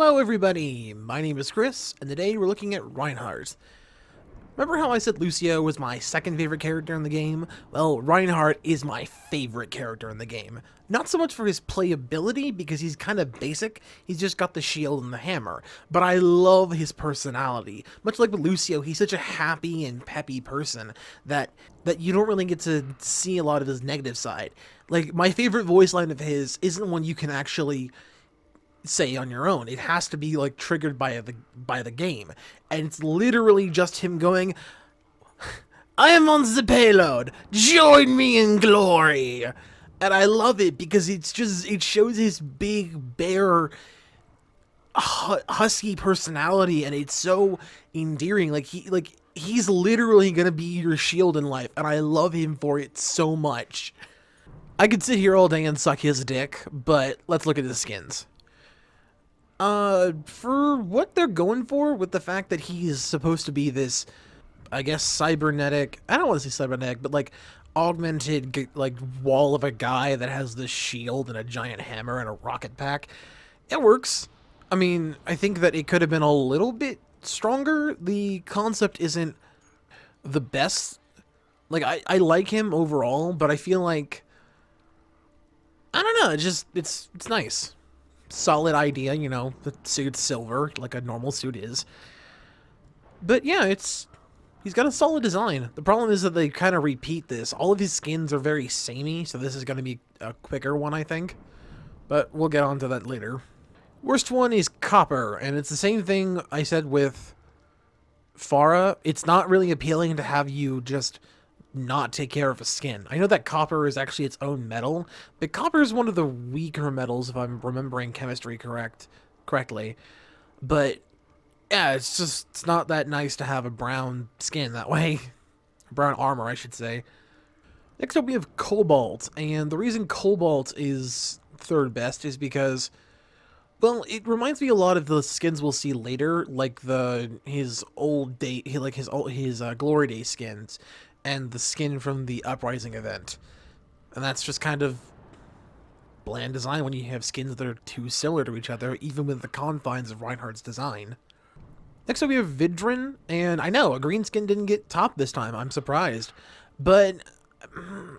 Hello everybody, my name is Chris, and today we're looking at Reinhardt. Remember how I said Lucio was my second favorite character in the game? Well, Reinhardt is my favorite character in the game. Not so much for his playability, because he's kind of basic, he's just got the shield and the hammer, but I love his personality. Much like with Lucio, he's such a happy and peppy person that you don't really get to see a lot of his negative side. Like, my favorite voice line of his isn't one you can actually say on your own. It has to be like triggered by the game, and it's literally just him going, "I am on the payload. Join me in glory." And I love it because it shows his big bear husky personality, and it's so endearing. He's literally gonna be your shield in life, and I love him for it so much. I could sit here all day and suck his dick, but let's look at the skins. For what they're going for with the fact that he's supposed to be this, I guess, cybernetic, I don't want to say cybernetic, but like augmented, like, wall of a guy that has this shield and a giant hammer and a rocket pack, it works. I mean, I think that it could have been a little bit stronger. The concept isn't the best. Like, I like him overall, but I feel like, I don't know, it's nice. Solid idea, you know, the suit's silver, like a normal suit is. But yeah, he's got a solid design. The problem is that they kind of repeat this. All of his skins are very samey, so this is going to be a quicker one, I think. But we'll get onto that later. Worst one is Copper, and it's the same thing I said with Pharah. It's not really appealing to have you just not take care of a skin. I know that copper is actually its own metal, but copper is one of the weaker metals, if I'm remembering chemistry correctly. But yeah, it's not that nice to have a brown skin that way. Brown armor, I should say. Next up we have Cobalt, and the reason Cobalt is third best is because, well, it reminds me a lot of the skins we'll see later, like his Glory Day skins, and the skin from the Uprising event. And that's just kind of bland design when you have skins that are too similar to each other, even with the confines of Reinhardt's design. Next up we have Vidrin, and I know, a green skin didn't get top this time, I'm surprised. But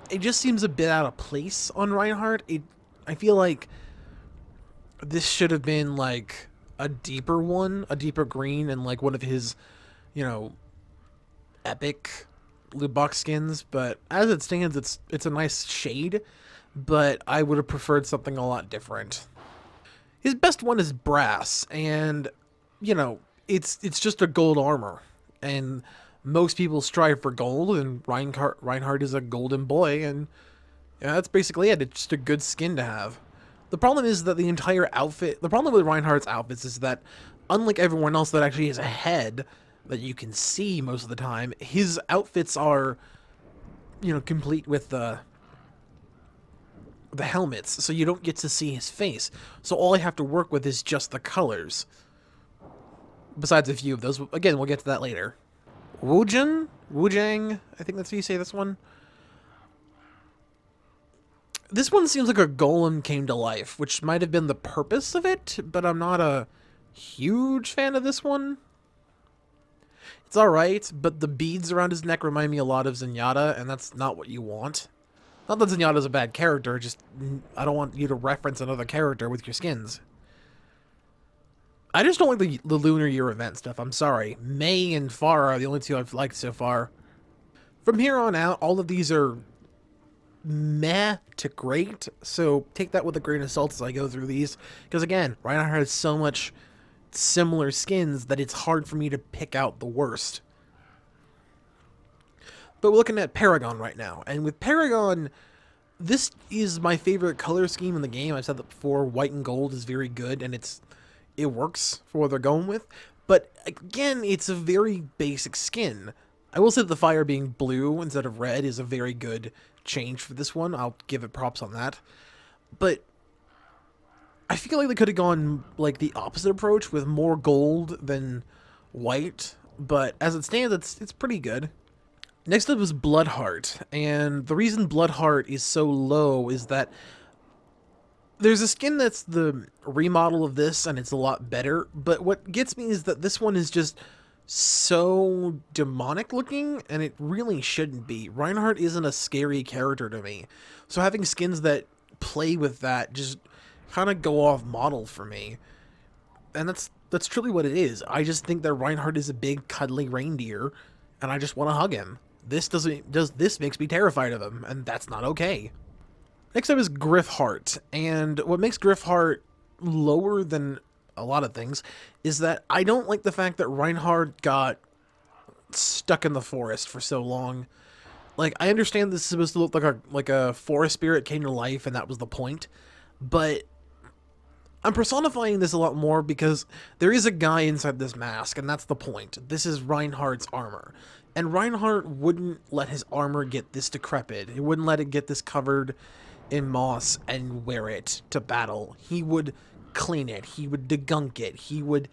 it just seems a bit out of place on Reinhardt. I feel like this should have been like a deeper one, a deeper green, and like one of his, you know, epic loot box skins, but as it stands, it's a nice shade, but I would have preferred something a lot different. His best one is Brass, and, you know, it's just a gold armor, and most people strive for gold, and Reinhardt is a golden boy, and yeah, that's basically it. It's just a good skin to have. The problem is that the problem with Reinhardt's outfits is that, unlike everyone else that actually has a head that you can see most of the time, his outfits are, you know, complete with the helmets, so you don't get to see his face. So all I have to work with is just the colors. Besides a few of those. Again, we'll get to that later. Woojin? Woojang? I think that's how you say this one. This one seems like a golem came to life, which might have been the purpose of it, but I'm not a huge fan of this one. It's alright, but the beads around his neck remind me a lot of Zenyatta, and that's not what you want. Not that Zenyatta's a bad character, just I don't want you to reference another character with your skins. I just don't like the Lunar Year event stuff, I'm sorry. Mei and Pharah are the only two I've liked so far. From here on out, all of these are meh to great, so take that with a grain of salt as I go through these, because again, Reinhardt has so much similar skins that it's hard for me to pick out the worst. But we're looking at Paragon right now, and with Paragon, this is my favorite color scheme in the game. I've said that before. White and gold is very good, and it works for what they're going with, but again, it's a very basic skin. I will say that the fire being blue instead of red is a very good change for this one. I'll give it props on that, but I feel like they could have gone like the opposite approach with more gold than white, but as it stands, it's pretty good. Next up is Bloodheart, and the reason Bloodheart is so low is that There's a skin that's the remodel of this, and it's a lot better, but what gets me is that this one is just so demonic looking, and it really shouldn't be. Reinhardt isn't a scary character to me, so having skins that play with that just kind of go off model for me. And that's truly what it is. I just think that Reinhardt is a big cuddly reindeer, and I just want to hug him. This makes me terrified of him, and that's not okay. Next up is Grifhart, and what makes Grifhart lower than a lot of things is that I don't like the fact that Reinhardt got stuck in the forest for so long. Like, I understand this is supposed to look like a forest spirit came to life, and that was the point, but I'm personifying this a lot more because there is a guy inside this mask, and that's the point. This is Reinhardt's armor. And Reinhardt wouldn't let his armor get this decrepit. He wouldn't let it get this covered in moss and wear it to battle. He would clean it. He would degunk it. He would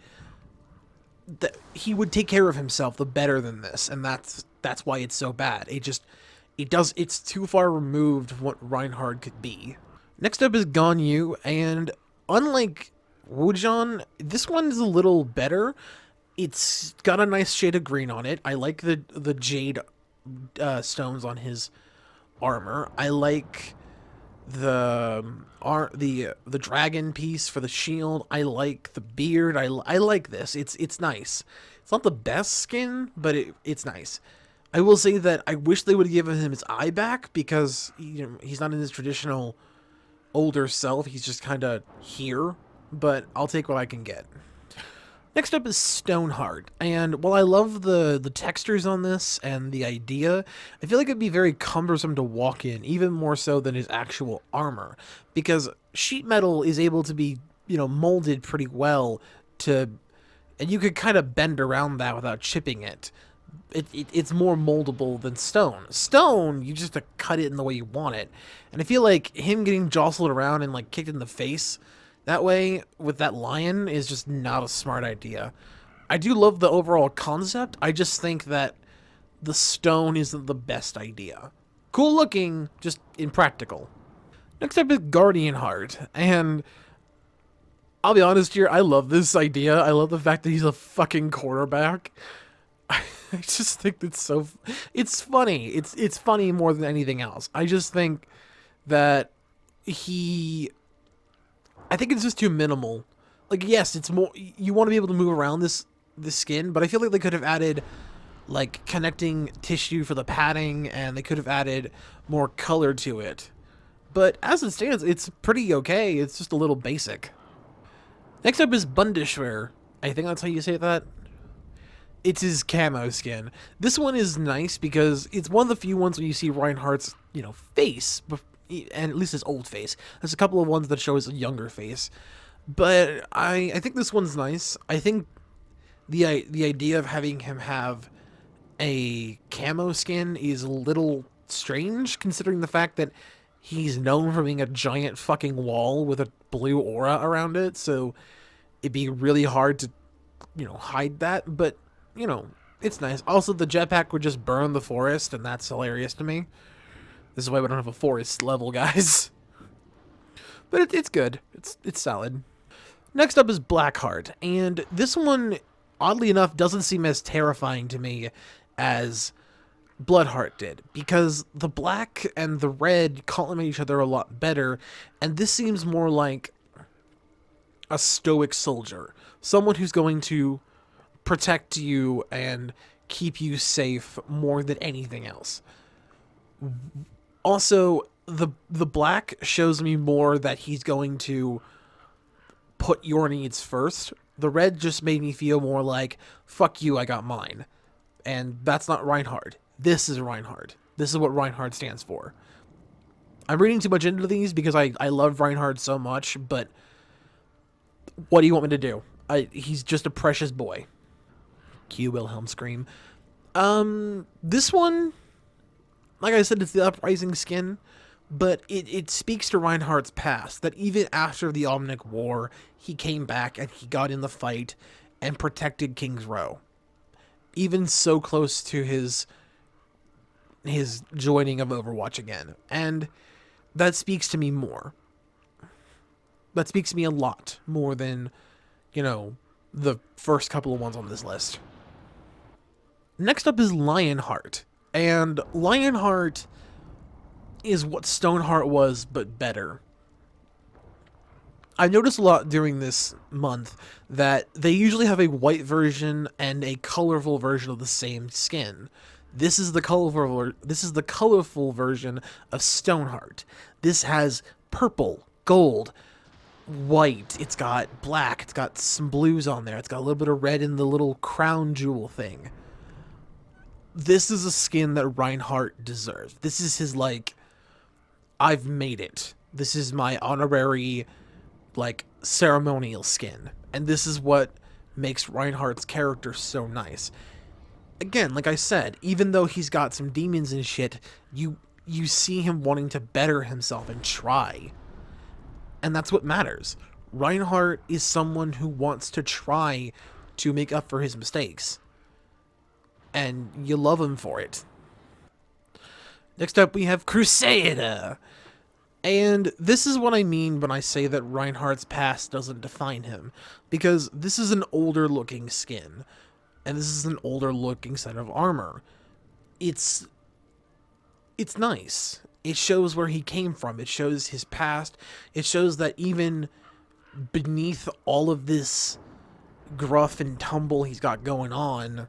take care of himself the better than this, and that's why it's so bad. It's too far removed from what Reinhardt could be. Next up is Ganyu, and unlike Woojin, this one's a little better. It's got a nice shade of green on it. I like the jade stones on his armor. I like the dragon piece for the shield. I like the beard. I like this. It's nice. It's not the best skin, but it's nice. I will say that I wish they would have given him his eye back, because he's not in his traditional older self. He's just kind of here, but I'll take what I can get. Next up is Stoneheart, and while I love the textures on this and the idea, I feel like it'd be very cumbersome to walk in, even more so than his actual armor, because sheet metal is able to be, molded pretty well and you could kind of bend around that without chipping it. It's more moldable than stone. Stone, you just have to cut it in the way you want it, and I feel like him getting jostled around and like kicked in the face that way with that lion is just not a smart idea. I do love the overall concept. I just think that the stone isn't the best idea. Cool looking, just impractical. Next up is Guardianheart, and I'll be honest here, I love this idea. I love the fact that he's a fucking quarterback. I just think it's funny. It's funny more than anything else. I just think that I think it's just too minimal. Like, yes, it's more, you want to be able to move around this skin, but I feel like they could have added like connecting tissue for the padding, and they could have added more color to it. But as it stands, it's pretty okay. It's just a little basic. Next up is Bun Dish. I think that's how you say that. It's his camo skin. This one is nice because it's one of the few ones where you see Reinhardt's, face, and at least his old face. There's a couple of ones that show his younger face, but I think this one's nice. I think the idea of having him have a camo skin is a little strange, considering the fact that he's known for being a giant fucking wall with a blue aura around it, so it'd be really hard to, hide that, but, it's nice. Also, the jetpack would just burn the forest, and that's hilarious to me. This is why we don't have a forest level, guys. But it's good. It's solid. Next up is Blackheart, and this one, oddly enough, doesn't seem as terrifying to me as Bloodheart did, because the black and the red complement each other a lot better, and this seems more like a stoic soldier. Someone who's going to protect you and keep you safe more than anything else. Also, the black shows me more that he's going to put your needs first. The red just made me feel more like, fuck you, I got mine. And that's not Reinhardt. This is Reinhardt. This is what Reinhardt stands for. I'm reading too much into these because I love Reinhardt so much, but what do you want me to do? He's just a precious boy. Cue Wilhelm scream. This one, like I said, it's the Uprising skin, but it speaks to Reinhardt's past, that even after the Omnic War, he came back and he got in the fight and protected King's Row. Even so close to his joining of Overwatch again. And that speaks to me more. That speaks to me a lot more than, you know, the first couple of ones on this list. Next up is Lionheart. And Lionheart is what Stoneheart was, but better. I noticed a lot during this month that they usually have a white version and a colorful version of the same skin. This is the colorful version of Stoneheart. This has purple, gold, white, it's got black, it's got some blues on there, it's got a little bit of red in the little crown jewel thing. This is a skin that Reinhardt deserves. This is his, like, I've made it. This is my honorary, like, ceremonial skin. And this is what makes Reinhardt's character so nice. Again, like I said, even though he's got some demons and shit, you see him wanting to better himself and try. And that's what matters. Reinhardt is someone who wants to try to make up for his mistakes. And you love him for it. Next up, we have Crusader. And this is what I mean when I say that Reinhardt's past doesn't define him. Because this is an older looking skin. And this is an older looking set of armor. It's nice. It shows where he came from. It shows his past. It shows that even beneath all of this gruff and tumble he's got going on,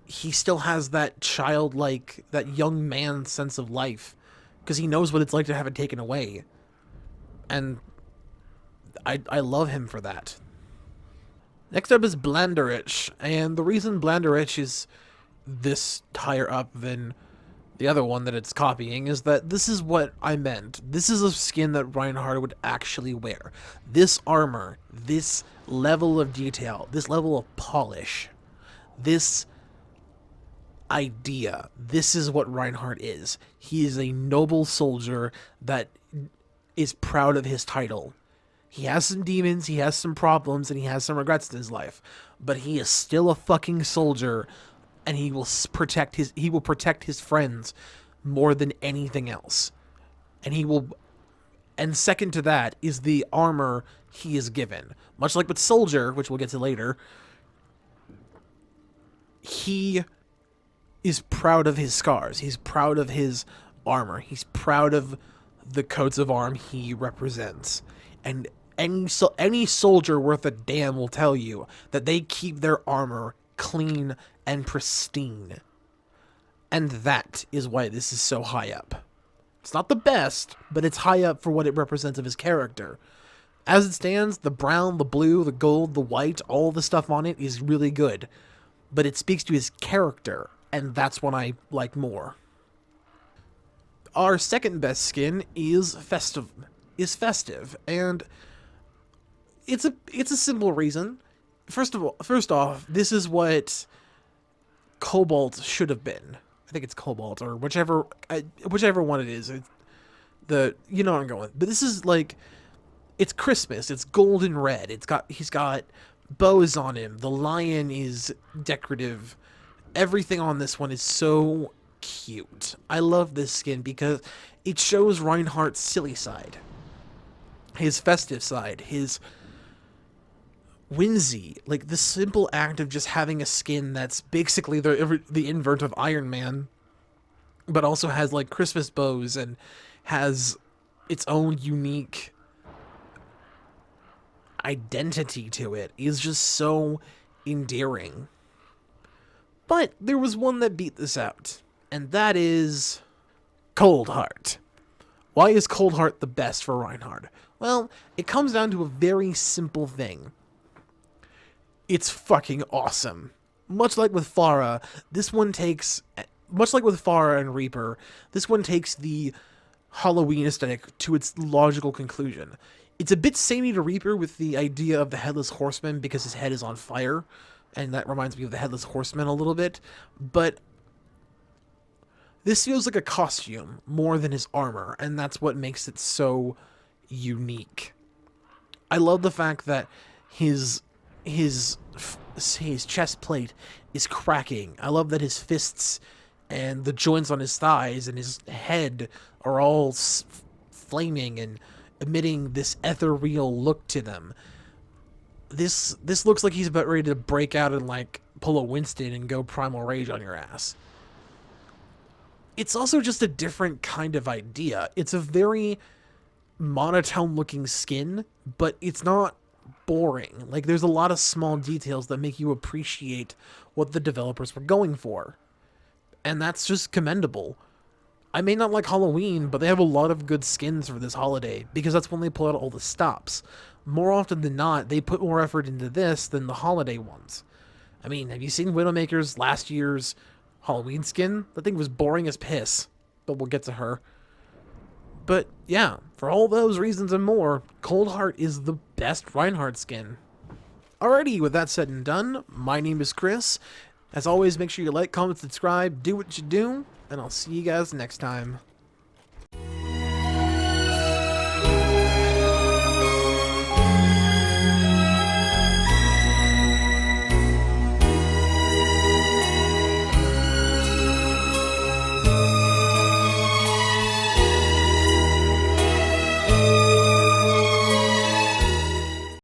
he still has that childlike, that young man sense of life. Because he knows what it's like to have it taken away. And I love him for that. Next up is Blanderich. And the reason Blanderich is this higher up than the other one that it's copying is that this is what I meant. This is a skin that Reinhardt would actually wear. This armor, this level of detail, this level of polish, this idea. This is what Reinhardt is. He is a noble soldier that is proud of his title. He has some demons, he has some problems, and he has some regrets in his life. But he is still a fucking soldier, and he will protect his friends more than anything else. And second to that is the armor he is given. Much like with Soldier, which we'll get to later, he is proud of his scars. He's proud of his armor. He's proud of the coats of arm he represents. And any soldier worth a damn will tell you that they keep their armor clean and pristine. And that is why this is so high up. It's not the best, but it's high up for what it represents of his character. As it stands, the brown, the blue, the gold, the white, all the stuff on it is really good. But it speaks to his character, and that's what I like more. Our second best skin is Festive. And it's a simple reason. First off, this is what Cobalt should have been. I think it's Cobalt or whichever one it is. You know what I'm going with. But this is like, it's Christmas. It's gold and red. He's got bows on him. The lion is decorative. Everything on this one is so cute. I love this skin because it shows Reinhardt's silly side, his festive side, his whimsy, like the simple act of just having a skin that's basically the invert of Iron Man, but also has like Christmas bows and has its own unique identity to it, is just so endearing. But there was one that beat this out, and that is Coldheart. Why is Coldheart the best for Reinhardt? Well, it comes down to a very simple thing. It's fucking awesome. Much like with Farah and Reaper, this one takes the Halloween aesthetic to its logical conclusion. It's a bit samey to Reaper with the idea of the Headless Horseman because his head is on fire, and that reminds me of the Headless Horseman a little bit, but this feels like a costume more than his armor, and that's what makes it so unique. I love the fact that his chest plate is cracking. I love that his fists and the joints on his thighs and his head are all flaming, and emitting this ethereal look to them. This looks like he's about ready to break out and like pull a Winston and go Primal Rage on your ass. It's also just a different kind of idea. It's a very monotone looking skin, but it's not boring. Like, there's a lot of small details that make you appreciate what the developers were going for. And that's just commendable. I may not like Halloween, but they have a lot of good skins for this holiday, because that's when they pull out all the stops. More often than not, they put more effort into this than the holiday ones. I mean, have you seen Widowmaker's last year's Halloween skin? That thing was boring as piss, but we'll get to her. But yeah, for all those reasons and more, Coldheart is the best Reinhardt skin. Alrighty, with that said and done, my name is Chris. As always, make sure you like, comment, subscribe, do what you do, and I'll see you guys next time.